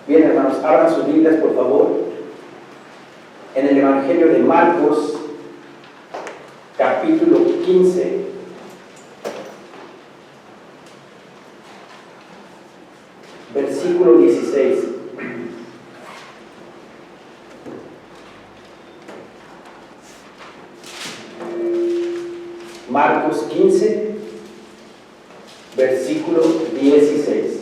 Bien, hermanos, abran sus Biblias, por favor, en el Evangelio de Marcos, capítulo 15. Versículo 16. Marcos 15, versículo 16.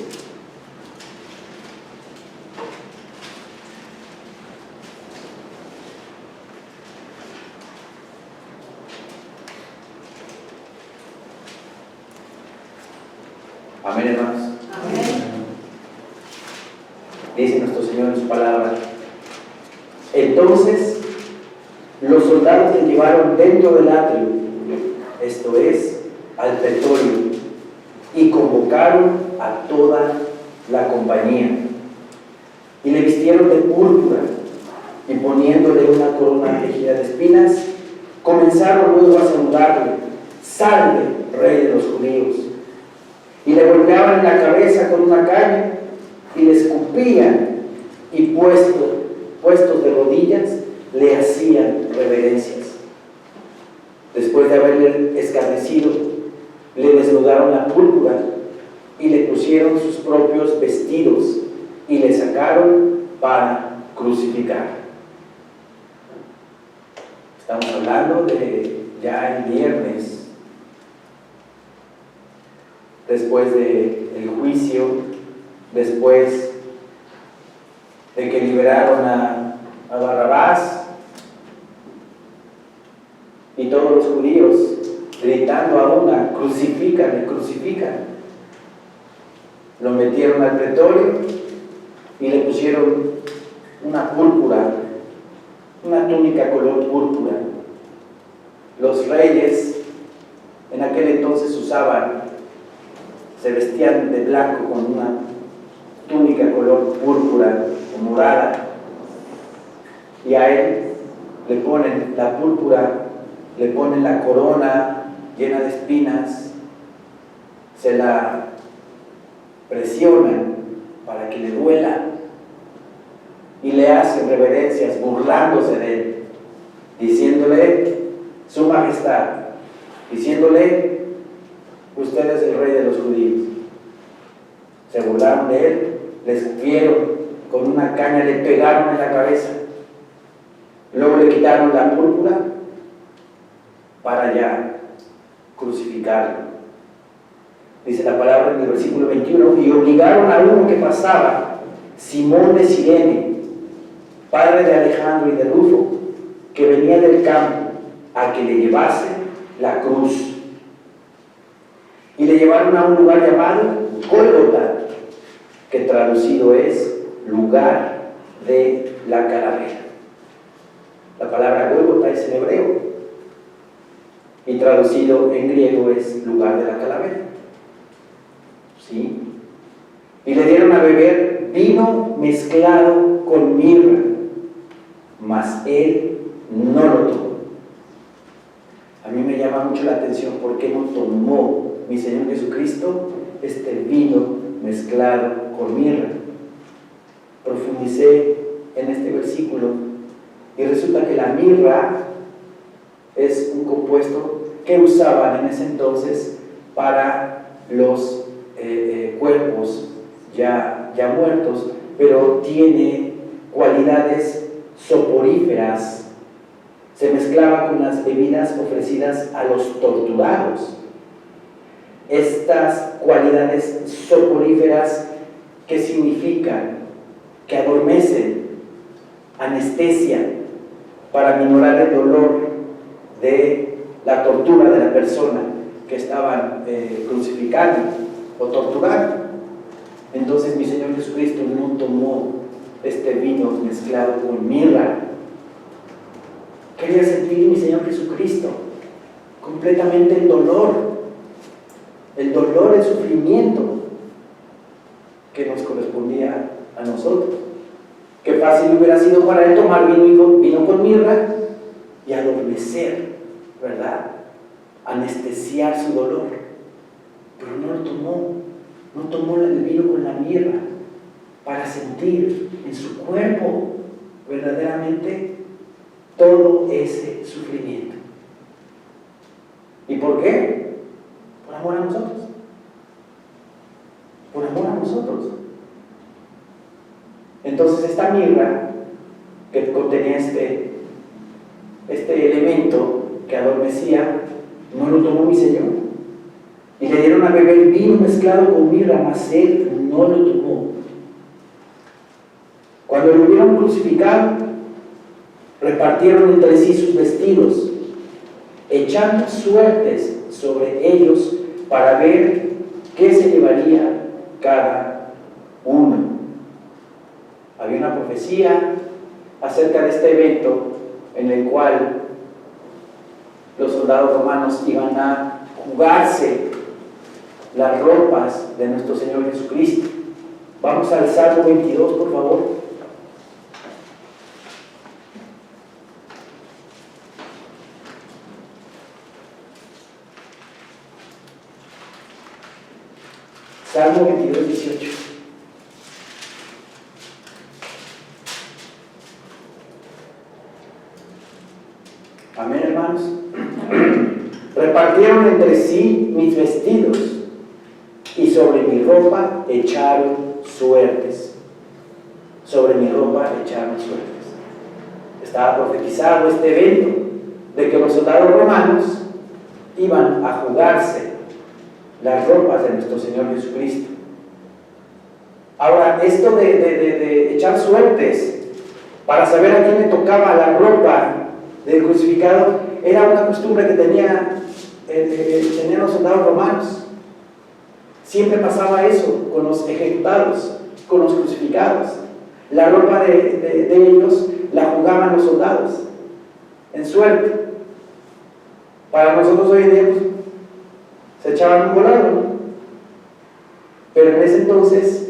Amén, hermanos. Amén. Dice nuestro Señor en su palabra: entonces los soldados le llevaron dentro del atrio, esto es, al pretorio, y convocaron a toda la compañía, y le vistieron de púrpura, y poniéndole una corona tejida de espinas, comenzaron luego a saludarle: salve, rey de los judíos. Y le golpeaban en la cabeza con una caña, y le escupían, y puestos de rodillas, le hacían reverencias. Después de haberle escarnecido, le desnudaron la púrpura, y le pusieron sus propios vestidos, y le sacaron para crucificar. Estamos hablando de ya el viernes, después del juicio, después de que liberaron a Barrabás, y todos los judíos gritando a una: crucifícale, crucifícale. Lo metieron al pretorio y le pusieron una púrpura, una túnica color púrpura. Los reyes en aquel entonces se vestían de blanco con una túnica color púrpura o morada, y a él le ponen la púrpura, le ponen la corona llena de espinas, se la presionan para que le duela, y le hacen reverencias burlándose de él, diciéndole: su majestad, diciéndole: usted es el rey de los judíos. Se burlaron de él, le escupieron con una caña, le pegaron en la cabeza, luego le quitaron la púrpura para ya crucificarlo. Dice la palabra en el versículo 21: y obligaron a uno que pasaba, Simón de Cirene, padre de Alejandro y de Rufo, que venía del campo, a que le llevase la cruz. Y le llevaron a un lugar llamado Gólgota, que traducido es lugar de la calavera. La palabra Gólgota es en hebreo, y traducido en griego es lugar de la calavera. ¿Sí? Y le dieron a beber vino mezclado con mirra, mas él no lo tomó. A mí me llama mucho la atención por qué no tomó mi Señor Jesucristo este vino mezclado con mirra. Profundicé en este versículo y resulta que la mirra es un compuesto que usaban en ese entonces para los cuerpos ya muertos, pero tiene cualidades soporíferas. Se mezclaba con las bebidas ofrecidas a los torturados. Estas cualidades soporíferas, ¿qué significan? Que adormecen, anestesian, para minorar el dolor de la tortura de la persona que estaban crucificando o torturando. Entonces mi Señor Jesucristo no tomó este vino mezclado con mirra. Quería sentir mi Señor Jesucristo completamente el dolor, el sufrimiento que nos correspondía a nosotros. Qué fácil hubiera sido para él tomar vino con mirra y adormecer, ¿verdad? Anestesiar su dolor. Pero no lo tomó, no tomó el vino con la mirra. para sentir en su cuerpo verdaderamente todo ese sufrimiento. ¿Y por qué? Por amor a nosotros. Por amor a nosotros. Entonces esta mirra que contenía este elemento que adormecía, no lo tomó mi Señor. Y le dieron a beber vino mezclado con mirra, mas él no lo tomó. Cuando lo hubieron crucificado, repartieron entre sí sus vestidos, echando suertes sobre ellos para ver qué se llevaría cada uno. Había una profecía acerca de este evento en el cual los soldados romanos iban a jugarse las ropas de nuestro Señor Jesucristo. Vamos al Salmo 22, por favor. Salmo 22, 18. Amén, hermanos. Repartieron entre sí mis vestidos y sobre mi ropa echaron suertes. Sobre mi ropa echaron suertes. Estaba profetizado este evento de que los soldados romanos iban a jugarse las ropas de nuestro Señor Jesucristo. Ahora, esto de echar suertes para saber a quién le tocaba la ropa del crucificado era una costumbre que tenían los soldados romanos. Siempre pasaba eso con los ejecutados, con los crucificados. La ropa de ellos la jugaban los soldados en suerte. Para nosotros hoy en día pues, se echaban un volado, ¿no? Pero en ese entonces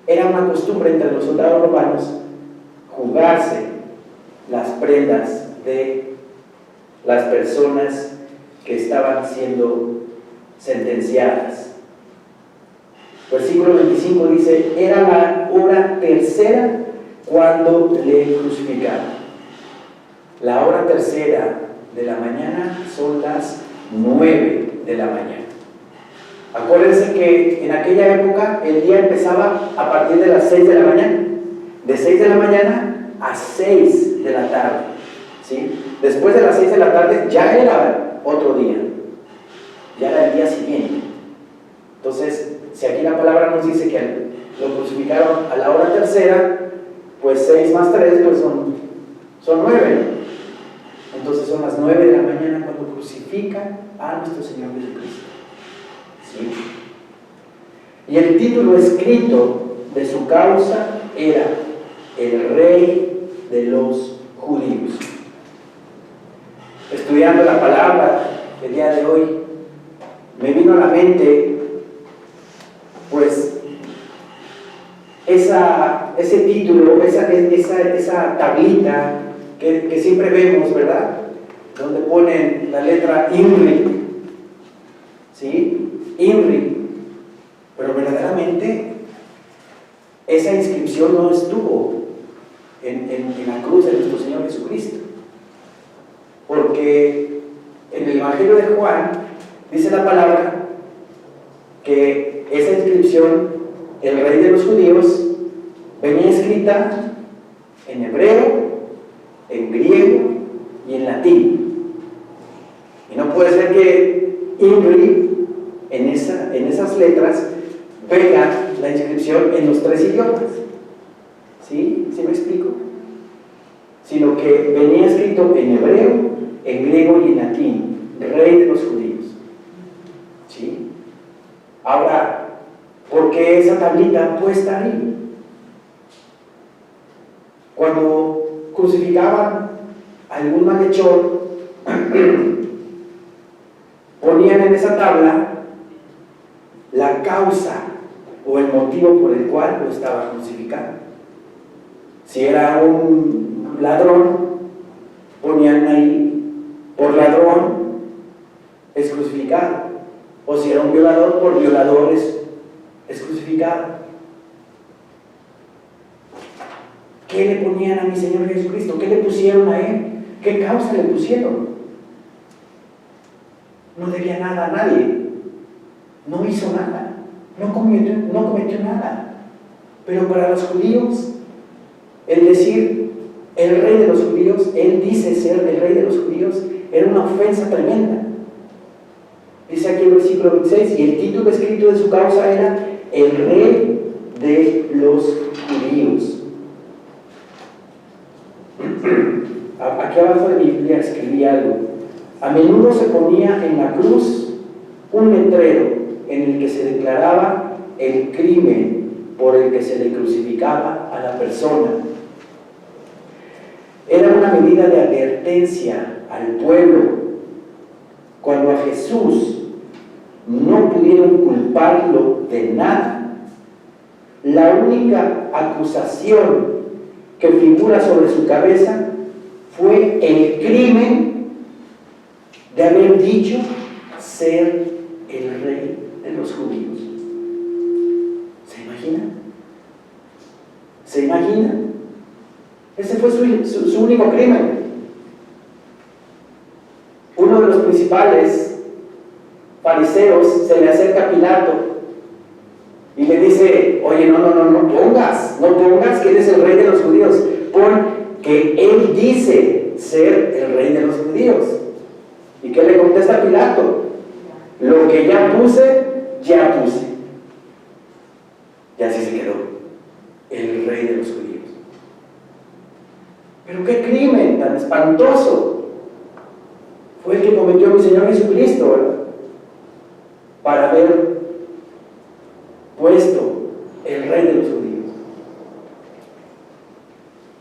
era una costumbre entre los soldados romanos jugarse las prendas de las personas que estaban siendo sentenciadas. Versículo 25 dice: era la hora tercera cuando le crucificaron. La hora tercera de la mañana son las 9 de la mañana. Acuérdense que en aquella época el día empezaba a partir de las 6 de la mañana. De 6 de la mañana a 6 de la tarde. ¿Sí? Después de las 6 de la tarde ya era otro día. Ya era el día siguiente. Entonces, si aquí la palabra nos dice que lo crucificaron a la hora tercera, pues 6 más 3 pues son 9. Entonces son las 9 de la mañana cuando crucifican a nuestro Señor Jesucristo. ¿Sí? Y el título escrito de su causa era el Rey de los Judíos. Estudiando la palabra el día de hoy, me vino a la mente pues ese título, esa tablita que siempre vemos, ¿verdad? Donde ponen la letra INRI, ¿sí? INRI. Pero verdaderamente esa inscripción no estuvo en la cruz de nuestro Señor Jesucristo. Porque en el Evangelio de Juan dice la palabra que esa inscripción, el Rey de los Judíos, venía escrita en hebreo, en griego y en latín. Y no puede ser que INRI en esas letras venga la inscripción en los 3 idiomas. ¿Sí? ¿Sí me explico? Sino que venía escrito en hebreo, en griego y en latín, Rey de los Judíos. ¿Sí? Ahora, ¿por qué esa tablita puesta ahí? Cuando crucificaban a algún malhechor, ponían en esa tabla la causa o el motivo por el cual lo estaban crucificando. Si era un ladrón, ponían ahí, por ladrón es crucificado. O si era un violador, por violador es crucificado. ¿qué le ponían a mi Señor Jesucristo? ¿Qué le pusieron a Él? ¿Qué causa le pusieron? No debía nada a nadie, no hizo nada, no cometió nada. Pero para los judíos, el decir el rey de los judíos, Él dice ser el rey de los judíos, era una ofensa tremenda. Dice aquí el versículo 26, y el título escrito de su causa era el rey de los judíos. Aquí abajo de mi Biblia escribí algo. A menudo se ponía en la cruz un letrero en el que se declaraba el crimen por el que se le crucificaba a la persona. Era una medida de advertencia al pueblo. Cuando a Jesús no pudieron culparlo de nada, la única acusación que figura sobre su cabeza fue el crimen de haber dicho ser el rey de los judíos. ¿Se imagina? ¿Se imagina? Ese fue su único crimen. Uno de los principales fariseos se le acerca a Pilato y le dice: oye, no pongas que eres el rey de los judíos, pon que él dice ser el rey de los judíos. ¿Y qué le contesta Pilato? Lo que ya puse. Y así se quedó, el rey de los judíos. Pero qué crimen tan espantoso fue el que cometió mi Señor Jesucristo, ¿verdad? Para haber puesto el rey de los judíos.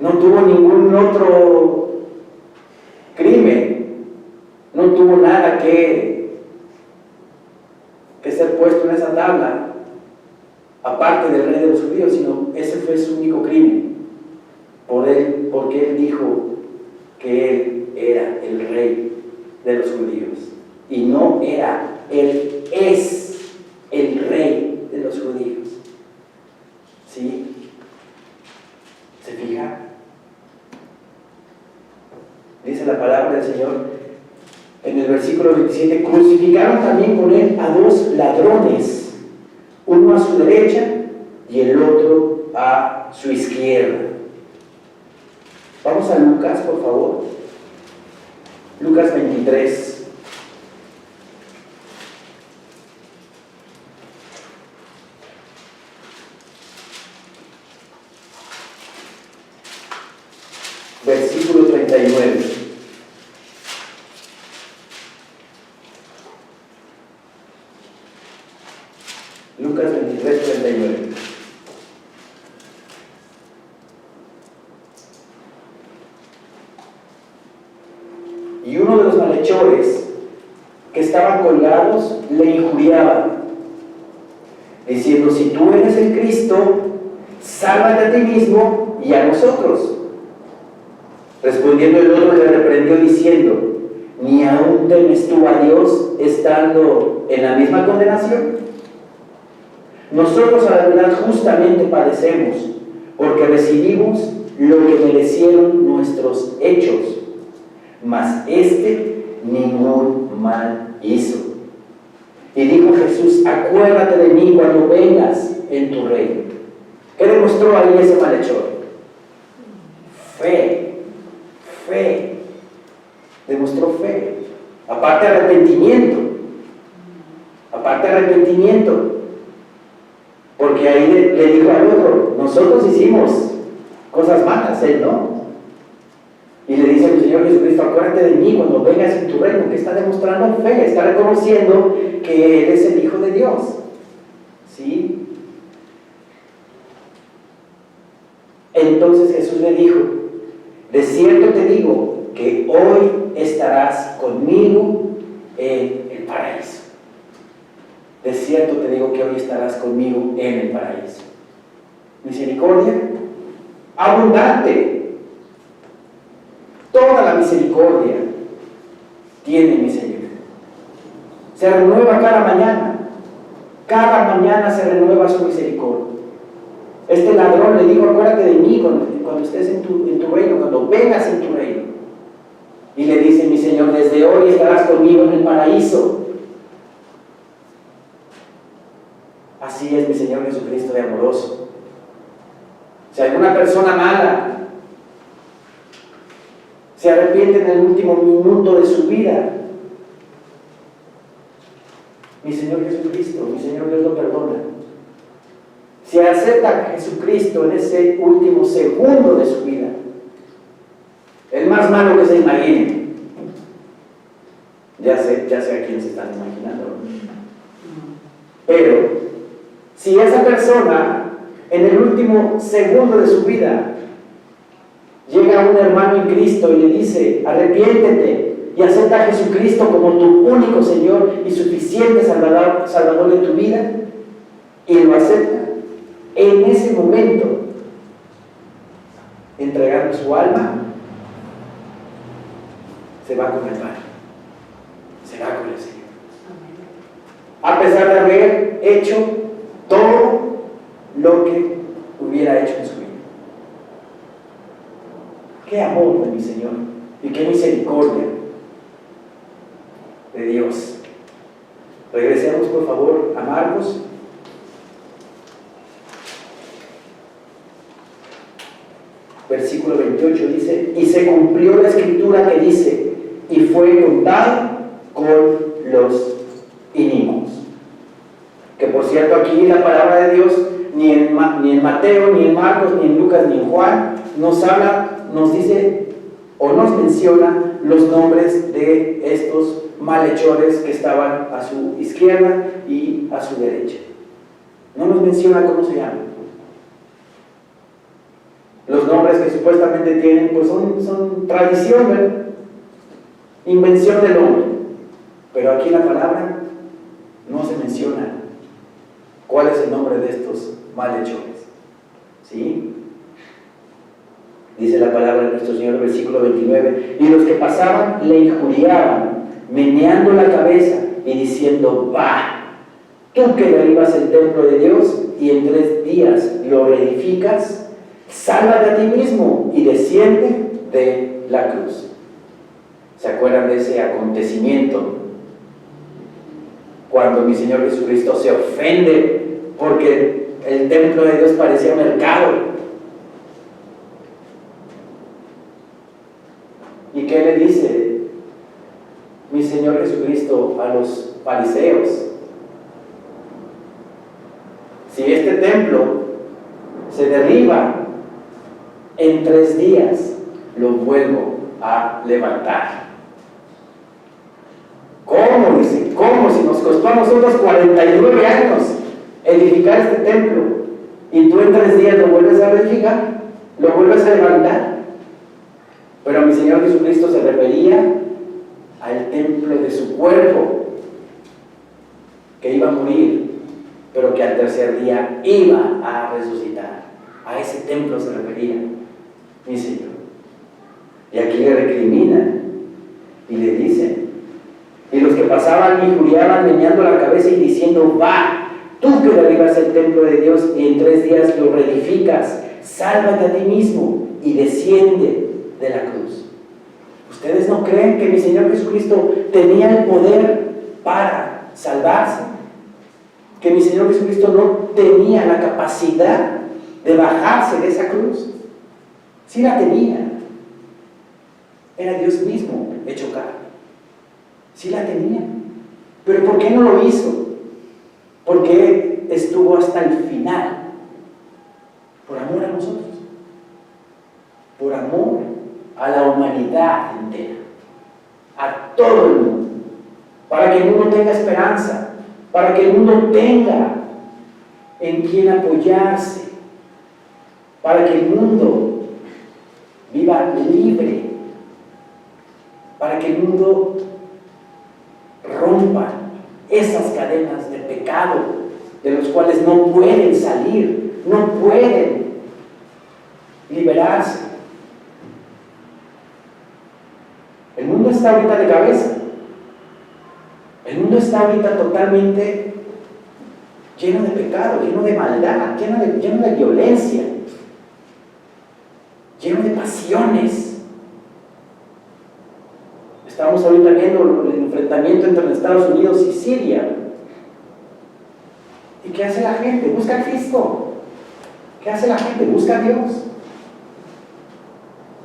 No tuvo ningún otro crimen, no tuvo nada que ser puesto en esa tabla aparte del rey de los judíos, sino ese fue su único crimen porque él dijo que él era el rey de los judíos, y no era, él es el rey de los judíos. ¿Sí? ¿Se fija? Dice la palabra del Señor en el versículo 27, crucificaron también con él a dos ladrones, uno a su derecha y el otro a su izquierda. Vamos a Lucas, por favor. Lucas 23. Versículo 39. Lucas 23, 39. Y uno de los malhechores que estaban colgados le injuriaba, diciendo: si tú eres el Cristo, sálvate a ti mismo y a nosotros. Respondiendo el otro le reprendió diciendo: ¿ni aún temes tú a Dios estando en la misma condenación? Nosotros a la verdad justamente padecemos, porque recibimos lo que merecieron nuestros hechos, mas ningún mal hizo. Y dijo Jesús: acuérdate de mí cuando vengas en tu reino. ¿Qué demostró ahí ese malhechor? Fe. Demostró fe. Aparte arrepentimiento. Porque ahí le dijo al otro: nosotros hicimos cosas malas, él no. Y le dice al Señor Jesucristo: acuérdate de mí cuando vengas en tu reino. Que está demostrando fe, está reconociendo que Él es el Hijo de Dios. ¿Sí? Entonces Jesús le dijo: de cierto te digo que hoy estarás conmigo en el paraíso. De cierto te digo que hoy estarás conmigo en el paraíso. Misericordia abundante. Toda la misericordia tiene mi Señor. Se renueva cada mañana. Cada mañana se renueva su misericordia. Este ladrón le dijo: acuérdate de mí cuando estés en conmigo en el paraíso. Así es mi Señor Jesucristo de amoroso. Si alguna persona mala se arrepiente en el último minuto de su vida, mi Señor Jesucristo, mi Señor Dios lo perdona. Si acepta a Jesucristo en ese último segundo de su vida, el más malo que se imagine, ya sé a quién se están imaginando. Pero si esa persona en el último segundo de su vida llega un hermano en Cristo y le dice: arrepiéntete y acepta a Jesucristo como tu único Señor y suficiente Salvador de tu vida, y lo acepta, en ese momento, entregando su alma, se va con el Padre, se va con el Señor. A pesar de haber hecho todo lo que hubiera hecho en su vida. Qué amor de mi Señor y qué misericordia de Dios. Regresemos por favor a Marcos. Versículo 28 dice: y se cumplió la escritura que dice: y fue contado con los inicuos. Que por cierto, aquí la palabra de Dios ni en Mateo, ni en Marcos, ni en Lucas, ni en Juan nos dice o nos menciona los nombres de estos malhechores que estaban a su izquierda y a su derecha. No nos menciona cómo se llaman. Los nombres que supuestamente tienen pues son tradición, ¿verdad? Invención del hombre. Pero aquí en la palabra no se menciona cuál es el nombre de estos malhechores. ¿Sí? Dice la palabra de nuestro Señor, versículo 29: y los que pasaban le injuriaban, meneando la cabeza y diciendo: va, tú que derribas el templo de Dios y en 3 días lo reedificas, sálvate a ti mismo y desciende de la cruz. ¿Se acuerdan de ese acontecimiento? Cuando mi Señor Jesucristo se ofende porque el templo de Dios parecía mercado. ¿Y qué le dice mi Señor Jesucristo a los fariseos? Si este templo se derriba, en 3 días lo vuelvo a levantar. ¿Cómo? Dice, ¿cómo? Si nos costó a nosotros 49 años edificar este templo, y tú en 3 días lo vuelves a edificar, lo vuelves a levantar. Pero mi Señor Jesucristo se refería al templo de su cuerpo, que iba a morir, pero que al 3er día iba a resucitar. A ese templo se refería mi Señor. Y aquí le recriminan y le dicen: y los que pasaban injuriaban, meneando la cabeza y diciendo: va, tú que derribas el templo de Dios y en 3 días lo reedificas, sálvate a ti mismo y desciende de la cruz. ¿Ustedes no creen que mi Señor Jesucristo tenía el poder para salvarse? ¿Que mi Señor Jesucristo no tenía la capacidad de bajarse de esa cruz? Sí la tenía. Era Dios mismo hecho carne. Sí la tenía. ¿Pero por qué no lo hizo? Porque estuvo hasta el final. Por amor a nosotros. Por amor a la humanidad entera. A todo el mundo. Para que el mundo tenga esperanza. Para que el mundo tenga en quien apoyarse. Para que el mundo viva libre. Para que el mundo rompa esas cadenas de pecado de los cuales no pueden salir, no pueden liberarse. El mundo está ahorita de cabeza. El mundo está ahorita totalmente lleno de pecado, lleno de maldad, lleno de violencia, lleno de pasiones. Estamos ahorita viendo el enfrentamiento entre Estados Unidos y Siria. ¿Y qué hace la gente? Busca a Cristo. ¿Qué hace la gente? Busca a Dios.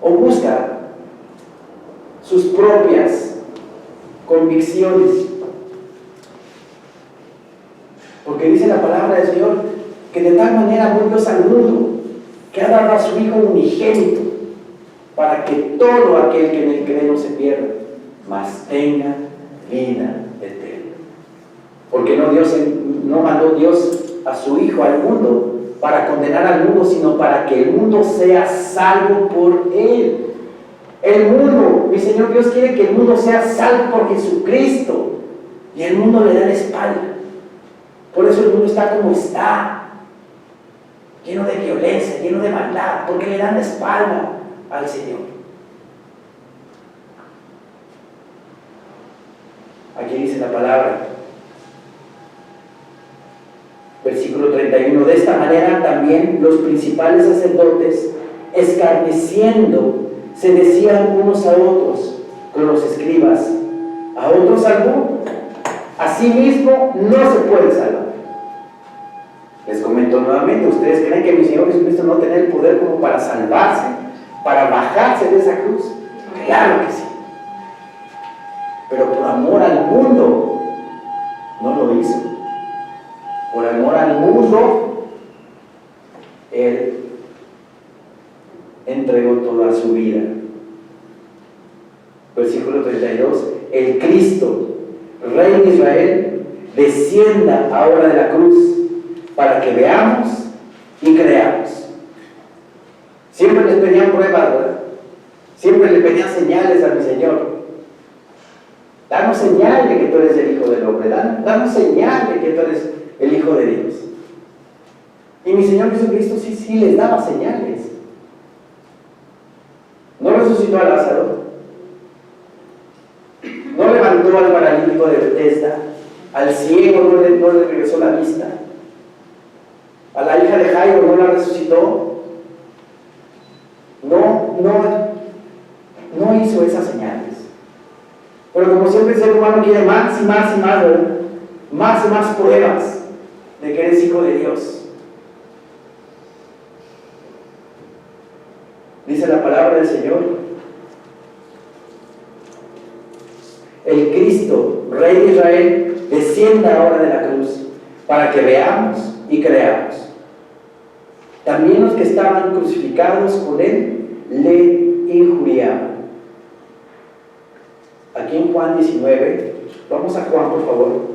O busca sus propias convicciones. Porque dice la palabra del Señor que de tal manera amó Dios al mundo que ha dado a su Hijo unigénito para que todo aquel que en él cree no se pierda, mas tenga vida eterna. Porque no mandó Dios a su Hijo al mundo para condenar al mundo, sino para que el mundo sea salvo por él. El mundo, mi Señor Dios quiere que el mundo sea salvo por Jesucristo, y el mundo le da la espalda. Por eso el mundo está como está, lleno de violencia, lleno de maldad, porque le dan la espalda al Señor. Aquí dice la palabra, versículo 31, de esta manera también los principales sacerdotes, escarneciendo, se decían unos a otros con los escribas, a otros salvó, a sí mismo no se puede salvar. Les comento nuevamente, ¿ustedes creen que mi Señor Jesucristo no tiene el poder como para salvarse, para bajarse de esa cruz? Claro que sí. Pero por amor al mundo no lo hizo. Por amor al mundo Él entregó toda su vida. Versículo 32, el Cristo, Rey de Israel, descienda ahora de la cruz para que veamos y creamos. Siempre les pedían pruebas, ¿verdad? Siempre le pedían señales a mi Señor. Danos señal de que tú eres el Hijo del Hombre, danos señal de que tú eres el Hijo de Dios. Y mi Señor Jesucristo sí les daba señales. No resucitó a Lázaro, no levantó al paralítico de Bethesda, al ciego no le regresó la vista, a la hija de Jairo no la resucitó, no hizo esas señales. Pero como siempre el ser humano quiere más y más y más, ¿verdad? Más y más pruebas de que eres hijo de Dios. Dice la palabra del Señor, el Cristo, Rey de Israel, descienda ahora de la cruz para que veamos y creamos. También los que estaban crucificados con él le injuriaban. Aquí en Juan 19, vamos a Juan, por favor.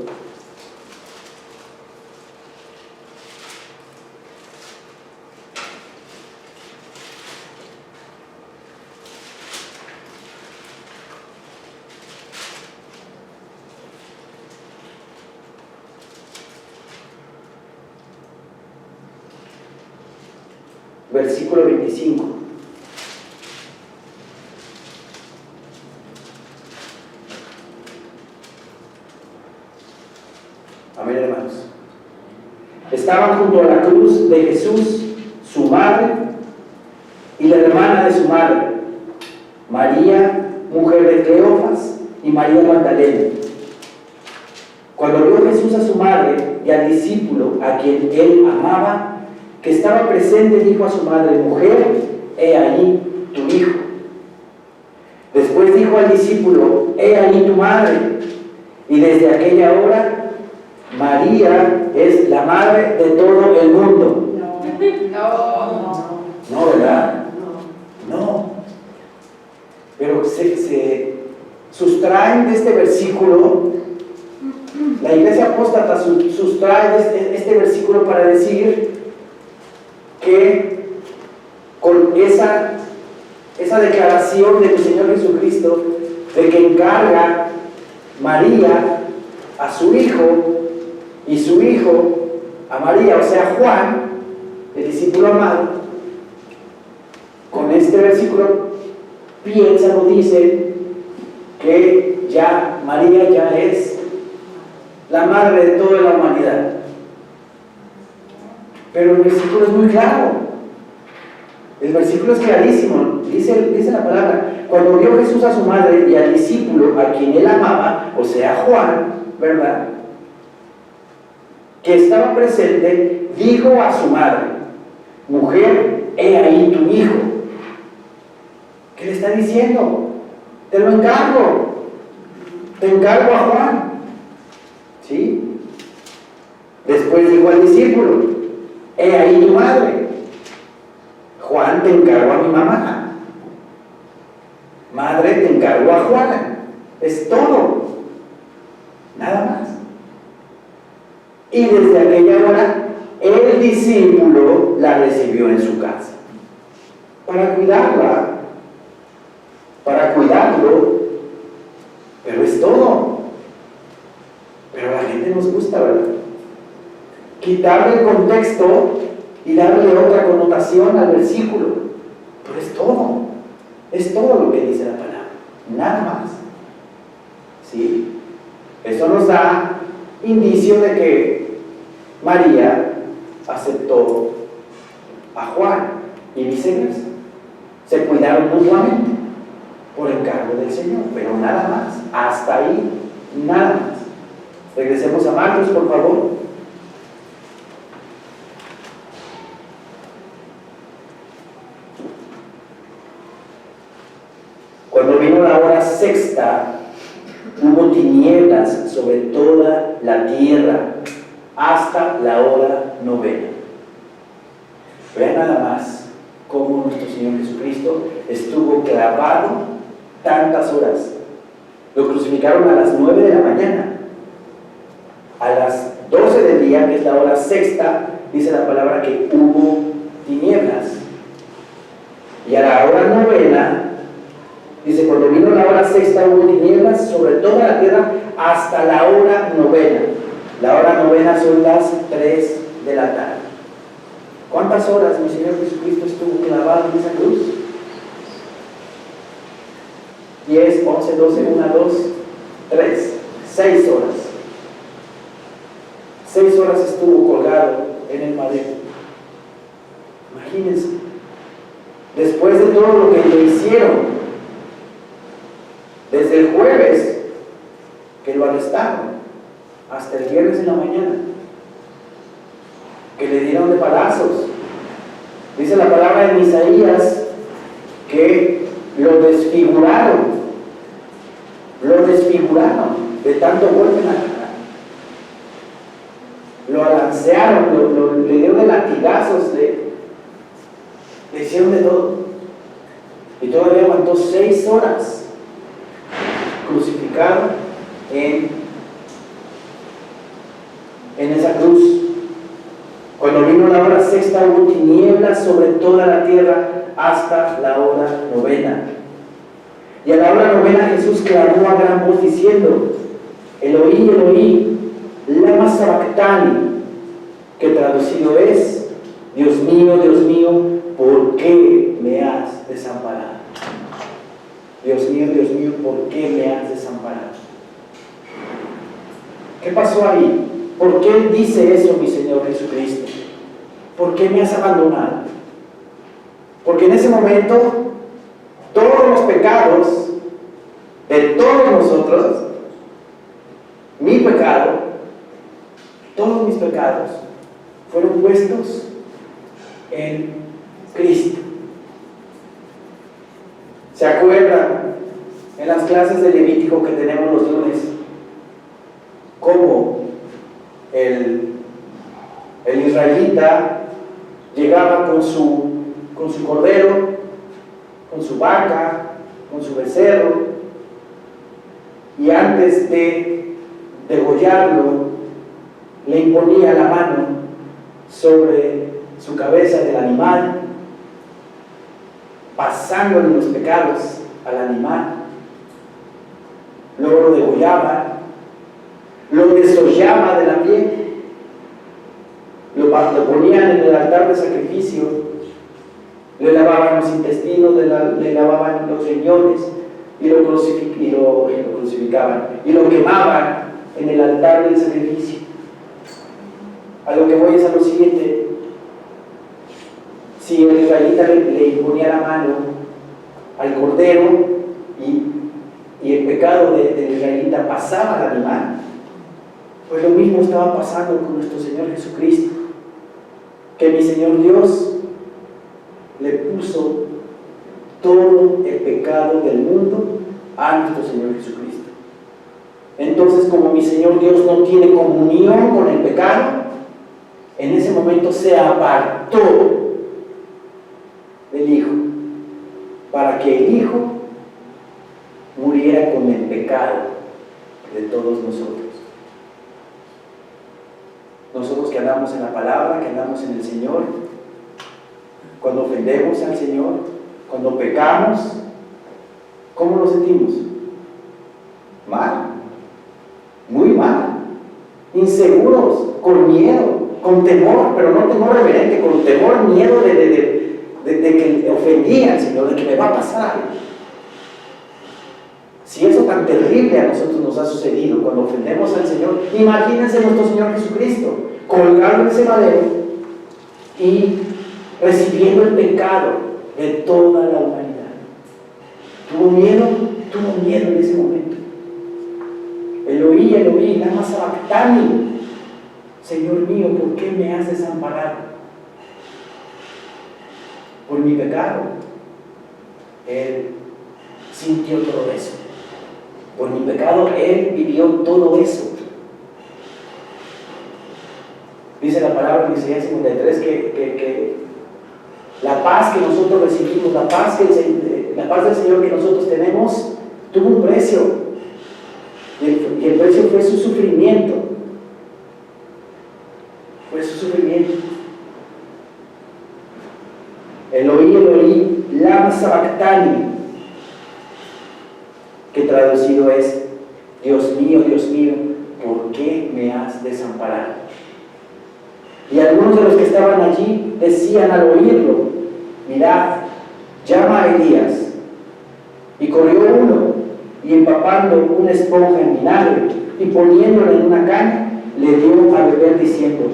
Versículo 25. Amén, hermanos. Estaban junto a la cruz de Jesús, su madre y la hermana de su madre, María, mujer de Cleofas, y María Magdalena. Cuando vio Jesús a su madre y al discípulo a quien él amaba, que estaba presente, dijo a su madre, mujer, he ahí tu hijo. Después dijo al discípulo, he ahí tu madre. Y desde aquella hora, María es la madre de todo el mundo. No, ¿verdad? No. Pero se sustraen de este versículo, la iglesia apóstata sustrae este versículo para decir que con esa declaración de mi Señor Jesucristo de que encarga María a su hijo y su hijo a María, o sea Juan, el discípulo amado, con este versículo piensan o dicen que ya María ya es la madre de toda la humanidad. Pero el versículo es muy claro. El versículo es clarísimo, dice la palabra. Cuando vio Jesús a su madre y al discípulo a quien él amaba, o sea, Juan, ¿verdad?, que estaba presente, dijo a su madre: mujer, he ahí tu hijo. ¿Qué le está diciendo? Te lo encargo. Te encargo a Juan. ¿Sí? Después dijo al discípulo: he ahí tu madre. Juan, te encargo a mi mamá. Madre, te encargo a Juana. Es todo. Nada más. Y desde aquella hora, el discípulo la recibió en su casa. Para cuidarla, para cuidarlo, pero es todo. Pero a la gente nos gusta, ¿verdad?, quitarle el contexto y darle otra connotación al versículo. Pero es todo lo que dice la palabra, nada más. ¿Sí? Eso nos da indicio de que María aceptó a Juan y viceversa. Se cuidaron mutuamente por encargo del Señor, pero nada más, hasta ahí, nada más. Regresemos a Marcos, por favor. Cuando vino la hora sexta, hubo tinieblas sobre toda la tierra hasta la hora novena. Vean nada más cómo nuestro Señor Jesucristo estuvo clavado tantas horas. Lo crucificaron a las 9 de la mañana. A las 12 del día, que es la hora sexta, dice la palabra que hubo tinieblas. Y a la hora novena, dice, cuando vino la hora sexta hubo tinieblas sobre toda la tierra hasta la hora novena. La hora novena son las 3 de la tarde. ¿Cuántas horas mi Señor Jesucristo estuvo clavado en esa cruz? 10, 11, 12, 1, 2, 3, 6 horas. 6 horas estuvo colgado en el madero. Imagínense. Después de todo lo que le hicieron, desde el jueves que lo arrestaron hasta el viernes en la mañana, que le dieron de palazos. Dice la palabra en Isaías que lo desfiguraron de tanto golpe en la cara, lo alancearon, le dieron de latigazos, le hicieron de todo, y todavía aguantó 6 horas crucificado en esa cruz. Cuando vino la hora sexta hubo tinieblas sobre toda la tierra hasta la hora novena. Y a la hora novena Jesús clamó a gran voz diciendo: Eloí, Eloí, lama sabactani, que traducido es: Dios mío, ¿por qué me has desamparado? Dios mío, ¿por qué me has desamparado? ¿Qué pasó ahí? ¿Por qué dice eso mi Señor Jesucristo? ¿Por qué me has abandonado? Porque en ese momento todos los pecados de todos nosotros, mi pecado, todos mis pecados, fueron puestos en Cristo. ¿Se acuerdan en las clases de Levítico que tenemos los lunes cómo el israelita llegaba con su cordero, con su vaca, con su becerro, y antes de degollarlo le imponía la mano sobre su cabeza del animal, pasándole los pecados al animal? Luego lo degollaba, lo desollaba de la piel, lo ponían en el altar de sacrificio, le lavaban los intestinos, le lavaban los riñones y lo crucificaban y lo quemaban en el altar del sacrificio. A lo que voy es a lo siguiente: si el israelita le imponía la mano al cordero y el pecado del israelita pasaba al animal, pues lo mismo estaba pasando con nuestro Señor Jesucristo, que mi Señor Dios le puso todo el pecado del mundo a nuestro Señor Jesucristo. Entonces, como mi Señor Dios no tiene comunión con el pecado, en ese momento se apartó del Hijo, para que el Hijo muriera con el pecado de todos nosotros. Nosotros que andamos en la palabra, que andamos en el Señor, cuando ofendemos al Señor, cuando pecamos, ¿cómo nos sentimos? Mal, muy mal, inseguros, con miedo, con temor, pero no temor reverente, con temor, miedo de que ofendí al Señor, de que me va a pasar algo. Si eso tan terrible a nosotros nos ha sucedido cuando ofendemos al Señor, imagínense nuestro Señor Jesucristo colgado en ese madero y recibiendo el pecado de toda la humanidad. Tuvo miedo en ese momento. Eloí, Eloí, lama sabactani. Señor mío, ¿por qué me has desamparado? Por mi pecado. Él sintió todo eso. Por mi pecado, Él vivió todo eso. Dice la palabra en Isaías 53 que la paz que nosotros recibimos, la paz del Señor que nosotros tenemos, tuvo un precio. Y el precio fue su sufrimiento. Fue su sufrimiento. Eloí, Eloí, lama sabactani, que traducido es: Dios mío, ¿por qué me has desamparado? Y algunos de los que estaban allí decían al oírlo: mirad, llama a Elías. Y corrió uno, y empapando una esponja en vinagre y poniéndola en una caña, le dio a beber diciendo: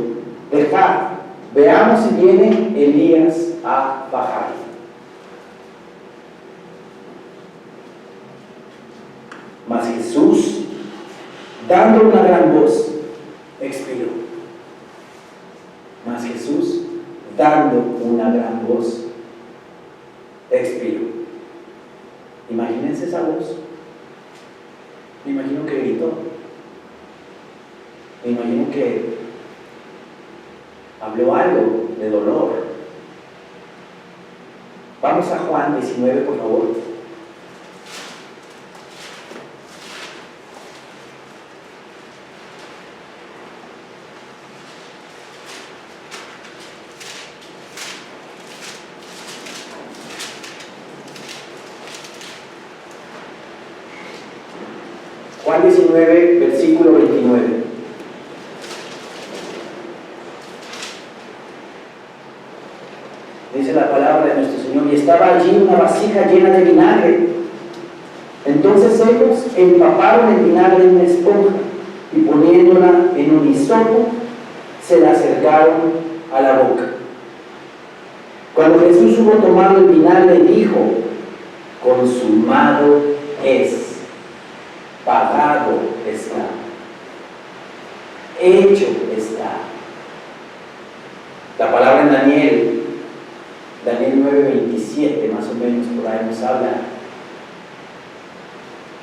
dejad, veamos si viene Elías a bajar. Mas Jesús, dando una gran voz, expiró. Mas Jesús, dando una gran voz, expiró. Imagínense esa voz. Me imagino que gritó. Me imagino que habló algo de dolor. Vamos a Juan 19, por favor. Juan 19, versículo 29. Dice la palabra de nuestro Señor: y estaba allí una vasija llena de vinagre. Entonces ellos empaparon el vinagre en una esponja y poniéndola en un hisopo, se la acercaron a la boca. Cuando Jesús hubo tomado el vinagre, dijo: consumado es. Pagado está, hecho está. La palabra en Daniel 9:27, más o menos, por ahí nos habla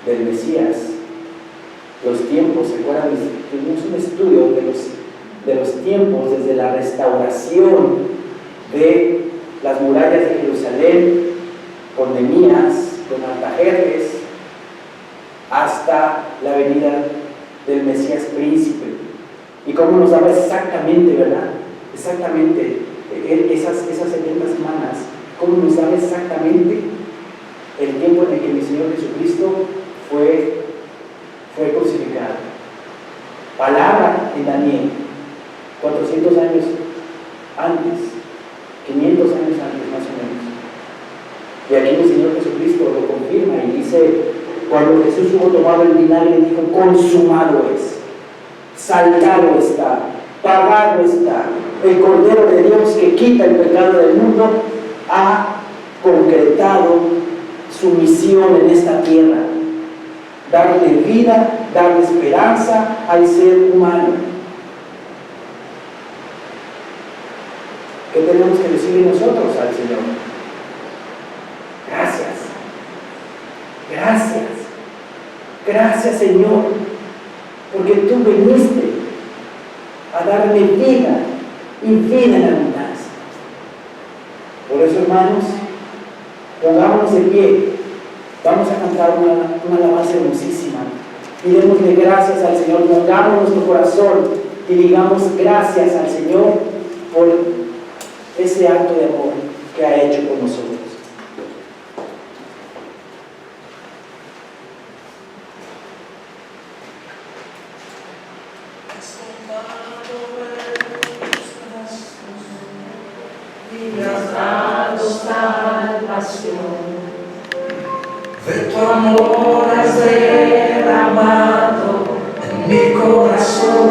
del Mesías. Los tiempos, ¿se acuerdan? Tuvimos un estudio de los tiempos desde la restauración de las murallas de Jerusalén con Nehemías, con Artajerjes, hasta la venida del Mesías príncipe. Y cómo nos daba exactamente, ¿verdad? Exactamente, esas 70 semanas, cómo nos daba exactamente el tiempo en el que mi Señor Jesucristo fue crucificado. Palabra en Daniel, 400 años antes, 500 años antes más o menos. Y aquí mi Señor Jesucristo lo confirma y dice: cuando Jesús hubo tomado el vinagre, dijo: consumado es, saldado está, pagado está, el Cordero de Dios que quita el pecado del mundo, ha concretado su misión en esta tierra: darle vida, darle esperanza al ser humano. ¿Qué tenemos que decir nosotros al Señor? Gracias, gracias, gracias Señor, porque tú viniste a darme vida y vida en abundancia. Por eso, hermanos, pongámonos de pie. Vamos a cantar una alabanza hermosísima y démosle gracias al Señor. Pongamos nuestro corazón y digamos gracias al Señor por ese acto de amor que ha hecho por nosotros. Y me has dado salvación, de tu amor has derramado en mi corazón.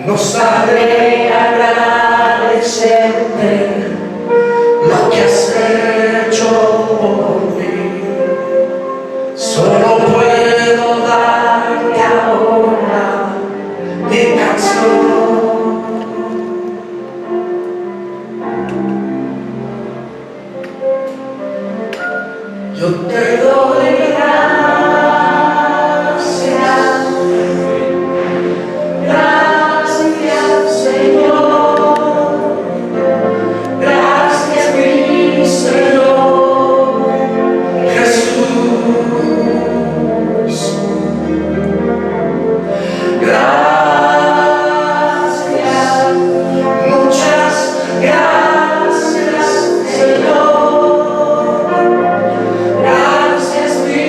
No sabré agradecerte lo que has hecho por mí. Solo puedo darte ahora mi canción. Yo te doy gracias, gracias Señor, gracias mi Señor Jesús, gracias, muchas gracias Señor. Gracias, mi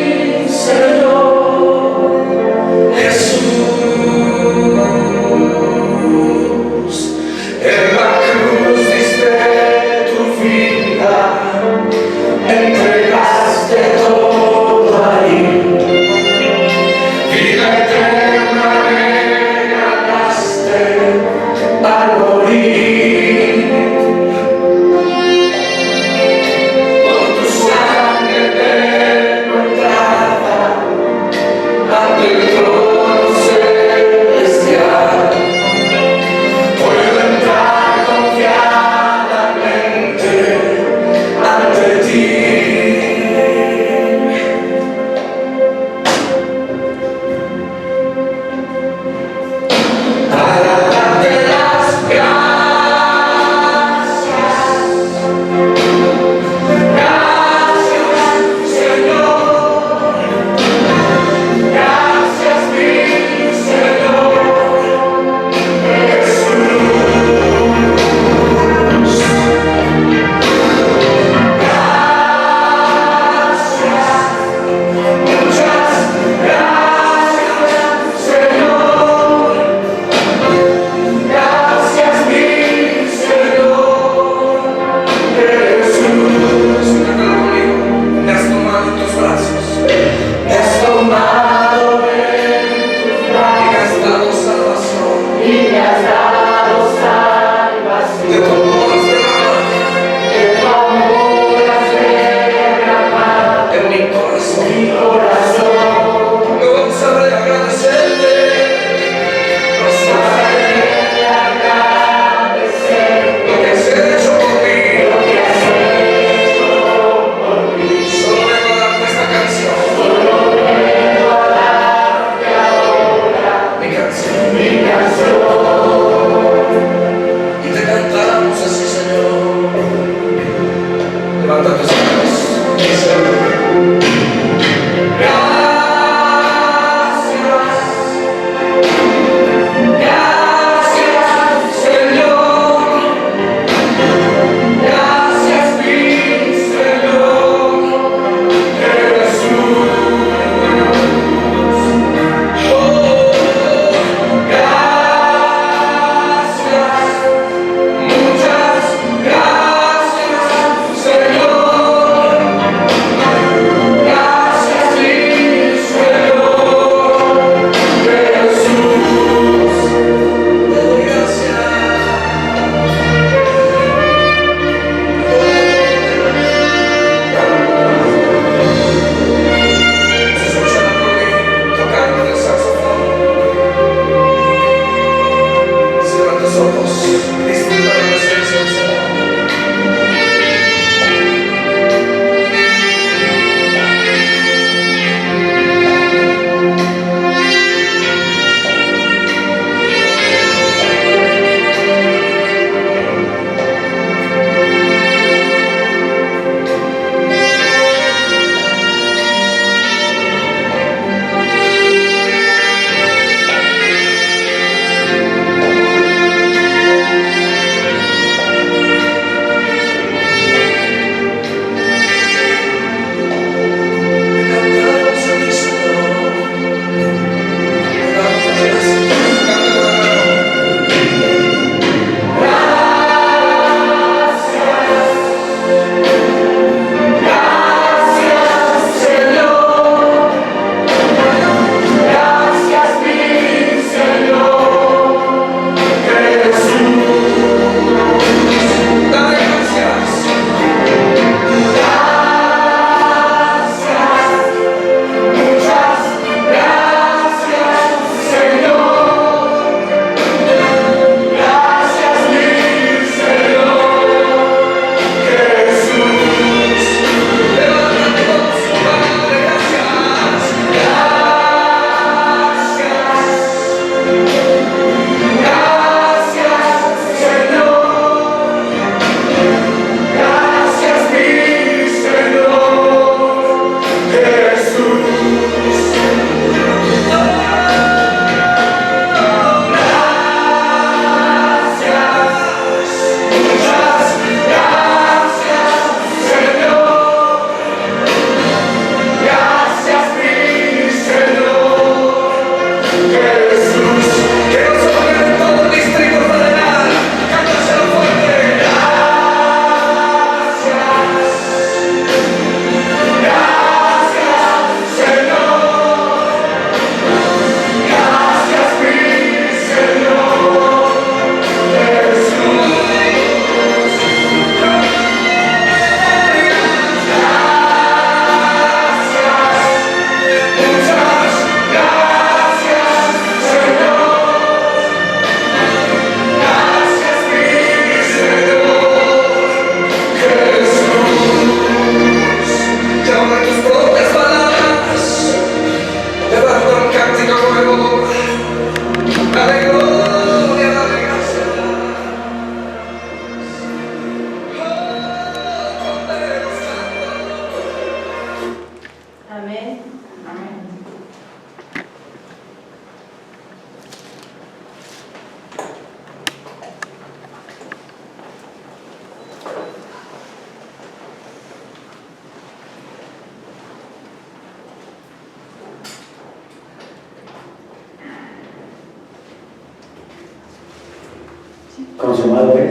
consumado es.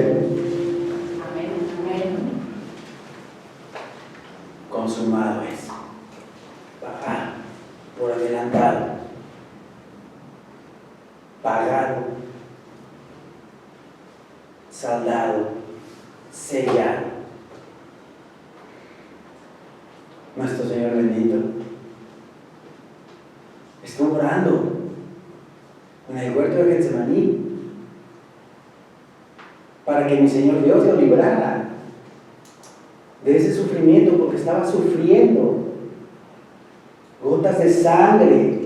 Amén. Amén. Consumado es. Pagado, por adelantado, pagado, saldado, sellado. Nuestro Señor bendito estuvo orando en el huerto de Getsemaní para que mi Señor Dios lo librara de ese sufrimiento, porque estaba sufriendo. Gotas de sangre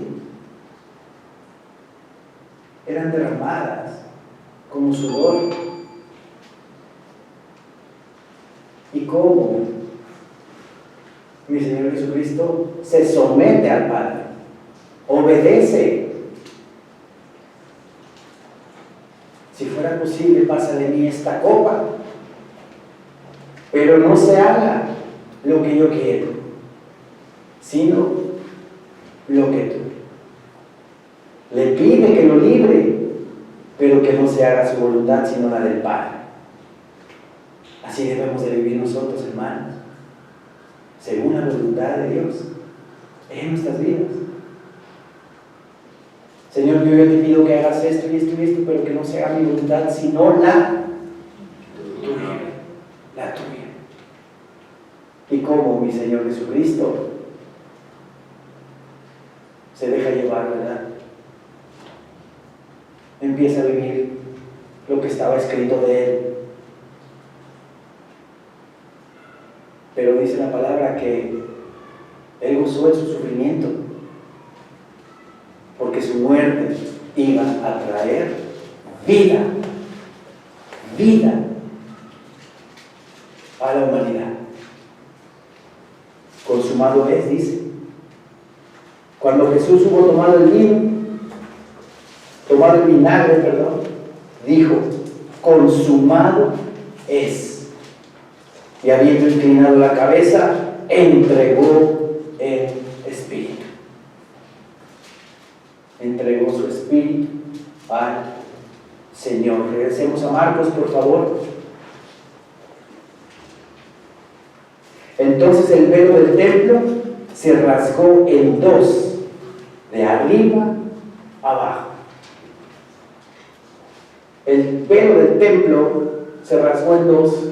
eran derramadas como sudor. ¿Y cómo mi Señor Jesucristo se somete al Padre? Obedece. Si fuera posible, pasa de mí esta copa, pero no se haga lo que yo quiero, sino lo que tú. Le pide que lo libre, pero que no se haga su voluntad, sino la del Padre. Así debemos de vivir nosotros, hermanos, según la voluntad de Dios en nuestras vidas. Señor, yo te pido que hagas esto y esto y esto, pero que no se haga mi voluntad, sino la tuya. La tuya. Y como mi Señor Jesucristo se deja llevar, ¿verdad? Empieza a vivir lo que estaba escrito de Él. Pero dice la palabra que Él gozó en su sufrimiento, porque su muerte iba a traer vida a la humanidad. Consumado es, dice. Cuando Jesús hubo tomado el vinagre, dijo: consumado es. Y habiendo inclinado la cabeza, entregó el Espíritu. Entregó su Espíritu al Señor. Regresemos a Marcos, por favor. Entonces el velo del templo se rasgó en dos, de arriba abajo. El velo del templo se rasgó en dos,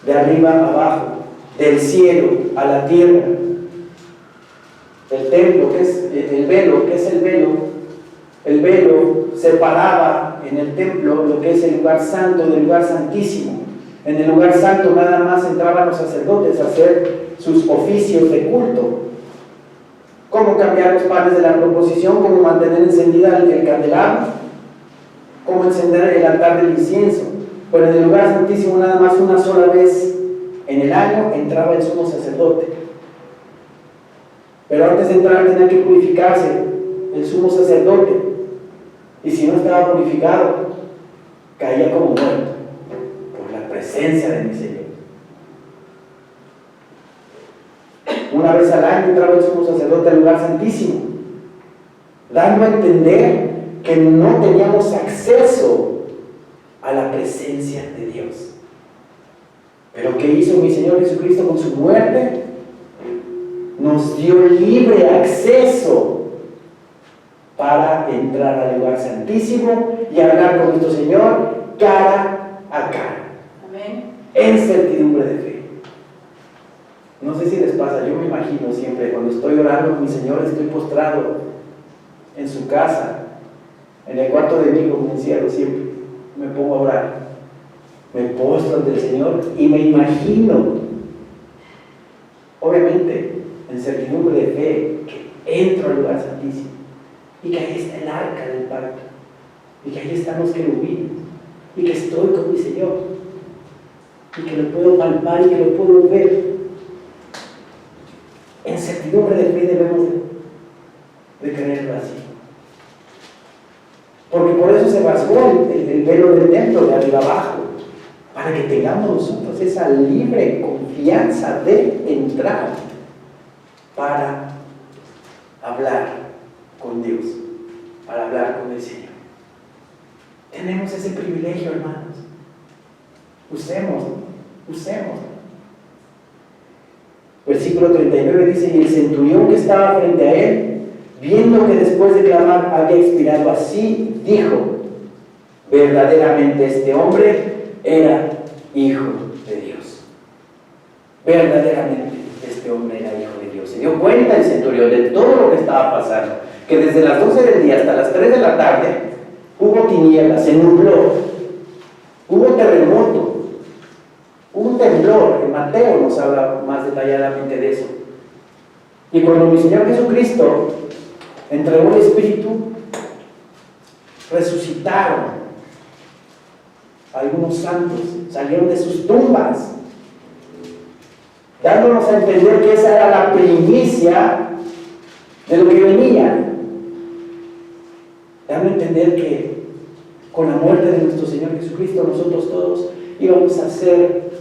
de arriba abajo, del cielo a la tierra. El templo, ¿qué es el velo? ¿Qué es el velo? El velo separaba en el templo lo que es el lugar santo del lugar santísimo. En el lugar santo nada más entraban los sacerdotes a hacer sus oficios de culto. Cómo cambiar los panes de la proposición, cómo mantener encendida el candelabro, cómo encender el altar del incienso. Pero en el lugar santísimo nada más una sola vez en el año entraba el sumo sacerdote. Pero antes de entrar tenía que purificarse el sumo sacerdote. Y si no estaba purificado, caía como muerto por la presencia de mi Señor. Una vez al año entraba el sumo sacerdote al lugar santísimo, dando a entender que no teníamos acceso a la presencia de Dios. Pero ¿qué hizo mi Señor Jesucristo con su muerte? Nos dio libre acceso para entrar al lugar santísimo y hablar con nuestro Señor cara a cara. Amén. En certidumbre de fe. No sé si les pasa, yo me imagino siempre cuando estoy orando con mi Señor, estoy postrado en su casa, en el cuarto de mí, como encierro siempre, me pongo a orar, me postro ante el Señor y me imagino, obviamente, en certidumbre de fe, que entro al lugar santísimo y que ahí está el arca del pacto y que ahí están los querubines y que estoy con mi Señor y que lo puedo palpar y que lo puedo ver. En certidumbre de fe debemos de creerlo así. Porque por eso se rasgó el velo del templo de arriba abajo, para que tengamos nosotros esa libre confianza de entrar para hablar con Dios, para hablar con el Señor. Tenemos ese privilegio, hermanos. Usemos. Versículo 39 dice: y el centurión que estaba frente a él, viendo que después de clamar había expirado así, dijo: verdaderamente este hombre era hijo de Dios. Verdaderamente este hombre era hijo de Dios. Se dio cuenta el centurión de todo lo que estaba pasando, que desde las 12 del día hasta las 3 de la tarde hubo tinieblas, se nubló, hubo terremoto, hubo un temblor. En Mateo nos habla más detalladamente de eso. Y cuando mi Señor Jesucristo entregó el Espíritu, resucitaron algunos santos, salieron de sus tumbas, dándonos a entender que esa era la primicia de lo que venía, dando a entender que con la muerte de nuestro Señor Jesucristo nosotros todos íbamos a ser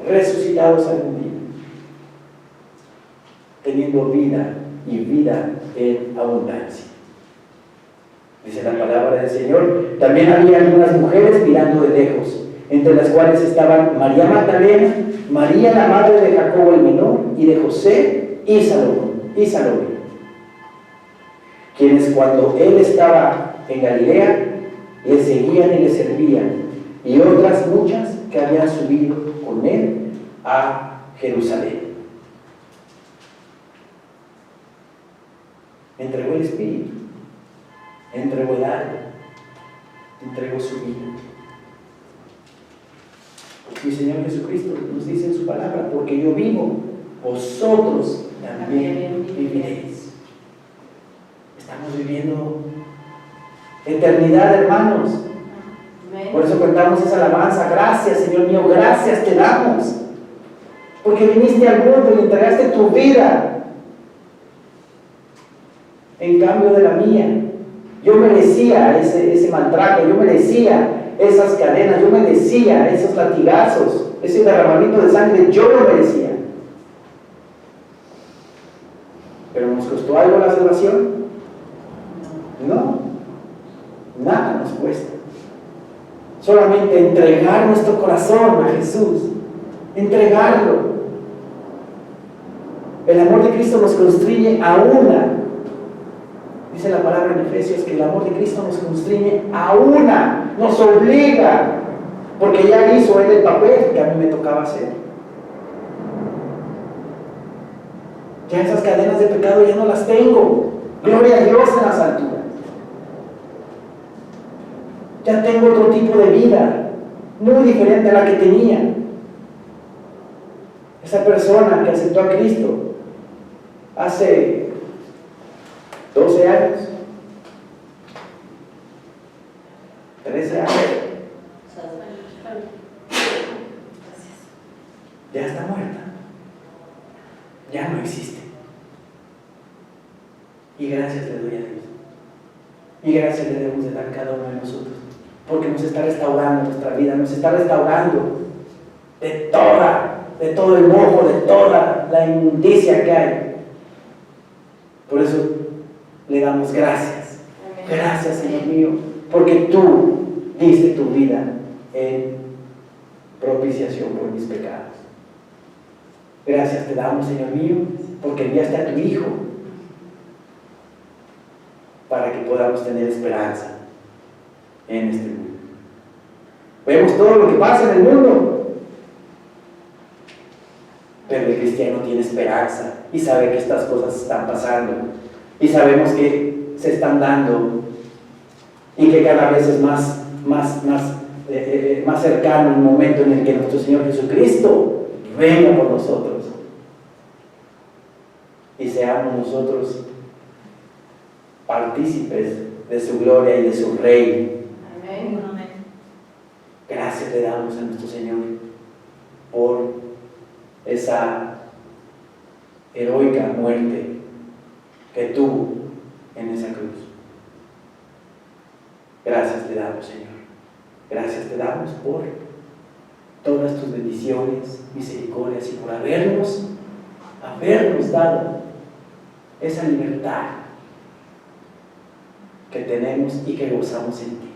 resucitados algún día, teniendo vida y vida en abundancia. Dice la palabra del Señor: también había algunas mujeres mirando de lejos, entre las cuales estaban María Magdalena, María la madre de Jacobo el menor y de José y Salomé, quienes cuando él estaba en Galilea le seguían y le servían, y otras muchas que habían subido con él a Jerusalén. Entregó el Espíritu, entregó el alma, entregó su vida. Mi Señor Jesucristo nos dice en su palabra: porque yo vivo, vosotros también viviréis. Estamos viviendo eternidad, hermanos. Por eso cantamos esa alabanza: gracias, Señor mío, gracias te damos, porque viniste al mundo y entregaste tu vida en cambio de la mía. Yo merecía ese maltrato, yo merecía esas cadenas, yo merecía esos latigazos, ese derramamiento de sangre, yo lo merecía. ¿Pero nos costó algo la salvación? No, nada nos cuesta. Solamente entregar nuestro corazón a Jesús, entregarlo. El amor de Cristo nos constriñe a una. Dice la palabra en Efesios que el amor de Cristo nos constriñe a una, nos obliga, porque ya hizo Él el papel que a mí me tocaba hacer. Ya esas cadenas de pecado ya no las tengo. Gloria a Dios en las alturas. Ya tengo otro tipo de vida, muy diferente a la que tenía. Esa persona que aceptó a Cristo hace 12 años, 13 años, ya está muerta, ya no existe. Y gracias le doy a Dios. Y gracias le debemos de dar cada uno de nosotros, porque nos está restaurando nuestra vida, nos está restaurando de todo el mojo, de toda la inmundicia que hay. Por eso le damos gracias. Gracias, Señor mío, porque tú diste tu vida en propiciación por mis pecados. Gracias te damos, Señor mío, porque enviaste a tu Hijo para que podamos tener esperanza en este mundo. Vemos todo lo que pasa en el mundo, pero el cristiano tiene esperanza y sabe que estas cosas están pasando y sabemos que se están dando y que cada vez es más cercano el momento en el que nuestro Señor Jesucristo venga por nosotros y seamos nosotros partícipes de su gloria y de su reino. Amén. Gracias le damos a nuestro Señor por esa heroica muerte que tuvo en esa cruz. Gracias le damos, Señor. Gracias te damos por todas tus bendiciones, misericordias y por habernos dado esa libertad que tenemos y que gozamos en ti.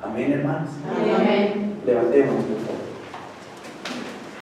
Amén, hermanos. Amén. Levantemos, por favor.